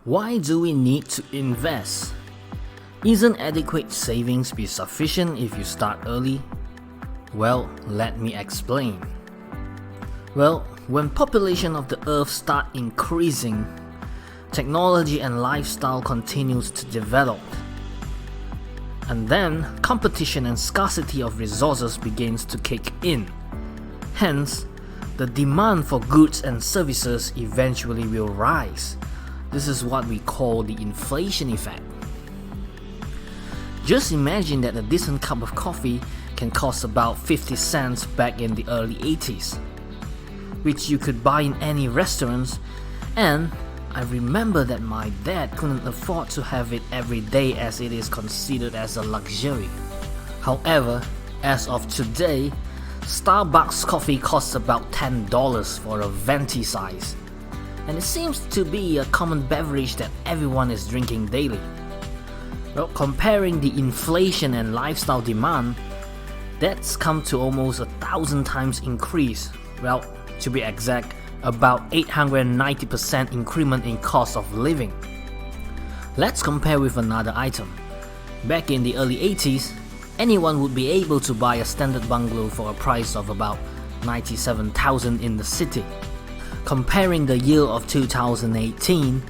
Why do we need to invest? Isn't adequate savings be sufficient if you start early? Well, let me explain. Well, when population of the earth start increasing, technology and lifestyle continues to develop. And then competition and scarcity of resources begins to kick in. Hence, the demand for goods and services eventually will rise. This is what we call the inflation effect. Just imagine that a decent cup of coffee can cost about 50 cents back in the early 80s, which you could buy in any restaurants, and I remember that my dad couldn't afford to have it every day as it is considered as a luxury. However, as of today, Starbucks coffee costs about $10 for a venti size, and it seems to be a common beverage that everyone is drinking daily. Well, comparing the inflation and lifestyle demand, that's come to almost 1,000 times increase. Well, to be exact, about 890% increment in cost of living. Let's compare with another item. Back in the early 80s, anyone would be able to buy a standard bungalow for a price of about $97,000 in the city. Comparing the year of 2018,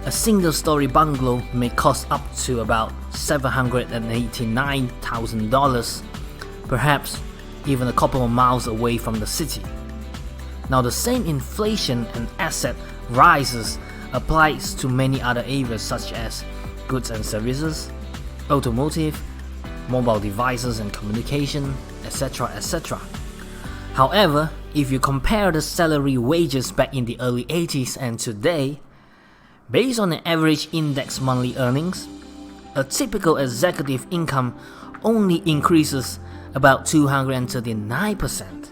a single-story bungalow may cost up to about $789,000, perhaps even a couple of miles away from the city. Now, the same inflation and asset rises applies to many other areas such as goods and services, automotive, mobile devices and communication, etc. etc. However, if you compare the salary wages back in the early 80s and today, based on the average index monthly earnings, a typical executive income only increases about 239%.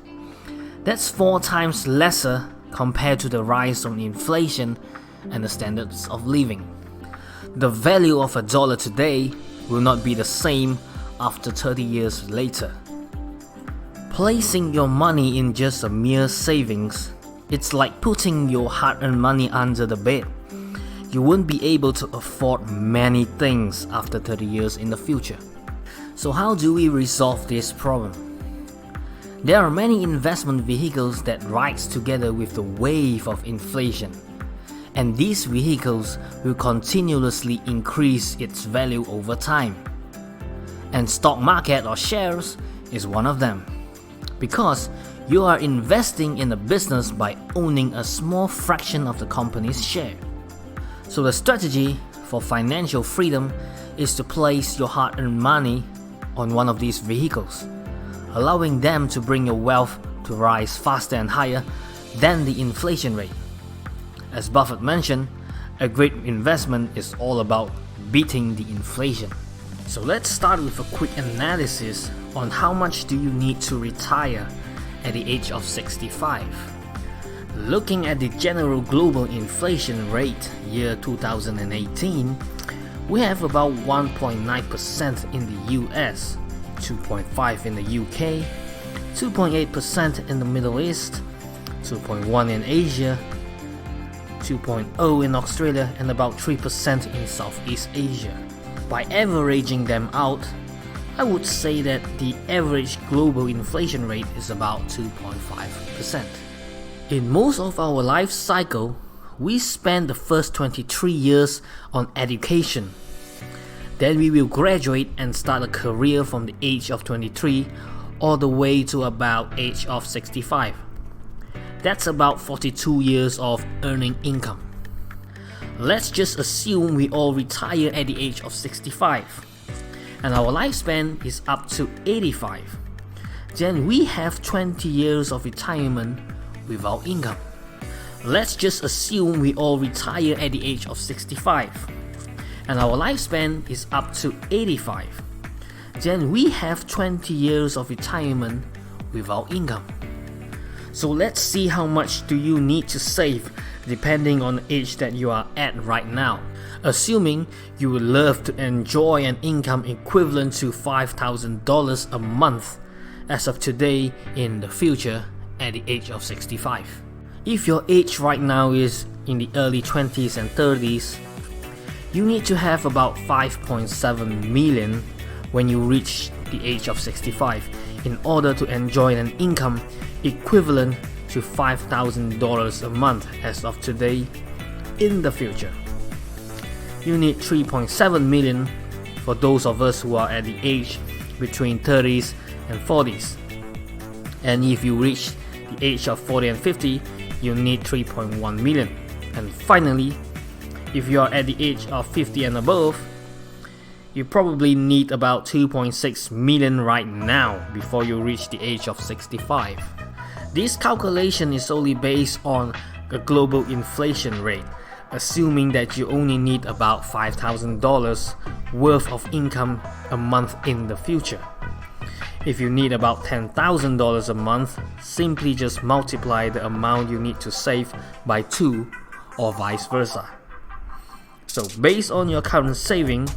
That's 4 times lesser compared to the rise of inflation and the standards of living. The value of a dollar today will not be the same after 30 years later. Placing your money in just a mere savings, it's like putting your hard-earned money under the bed. You won't be able to afford many things after 30 years in the future. So how do we resolve this problem? There are many investment vehicles that rise together with the wave of inflation, and these vehicles will continuously increase its value over time. And stock market or shares is one of them, because you are investing in a business by owning a small fraction of the company's share. So the strategy for financial freedom is to place your hard-earned money on one of these vehicles, allowing them to bring your wealth to rise faster and higher than the inflation rate. As Buffett mentioned, a great investment is all about beating the inflation. So let's start with a quick analysis on how much do you need to retire at the age of 65. Looking at the general global inflation rate year 2018, we have about 1.9% in the US, 2.5% in the UK, 2.8% in the Middle East, 2.1% in Asia, 2.0% in Australia, and about 3% in Southeast Asia. By averaging them out, I would say that the average global inflation rate is about 2.5%. In most of our life cycle, we spend the first 23 years on education. Then we will graduate and start a career from the age of 23 all the way to about age of 65. That's about 42 years of earning income. Let's just assume we all retire at the age of 65 and our lifespan is up to 85. Then we have 20 years of retirement without income. Let's just assume we all retire at the age of 65 and our lifespan is up to 85. Then we have 20 years of retirement without income. So let's see how much do you need to save depending on the age that you are at right now. Assuming you would love to enjoy an income equivalent to $5,000 a month as of today in the future at the age of 65. If your age right now is in the early 20s and 30s, you need to have about 5.7 million when you reach the age of 65 in order to enjoy an income equivalent to $5,000 a month as of today in the future. You need 3.7 million for those of us who are at the age between 30s and 40s. And if you reach the age of 40 and 50, you need 3.1 million. And finally, if you are at the age of 50 and above, you probably need about 2.6 million right now before you reach the age of 65. This calculation is solely based on the global inflation rate, assuming that you only need about $5,000 worth of income a month in the future. If you need about $10,000 a month, simply just multiply the amount you need to save by 2 or vice versa. So based on your current saving,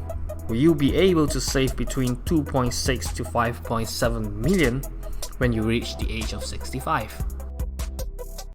will you be able to save between 2.6 to 5.7 million when you reach the age of 65?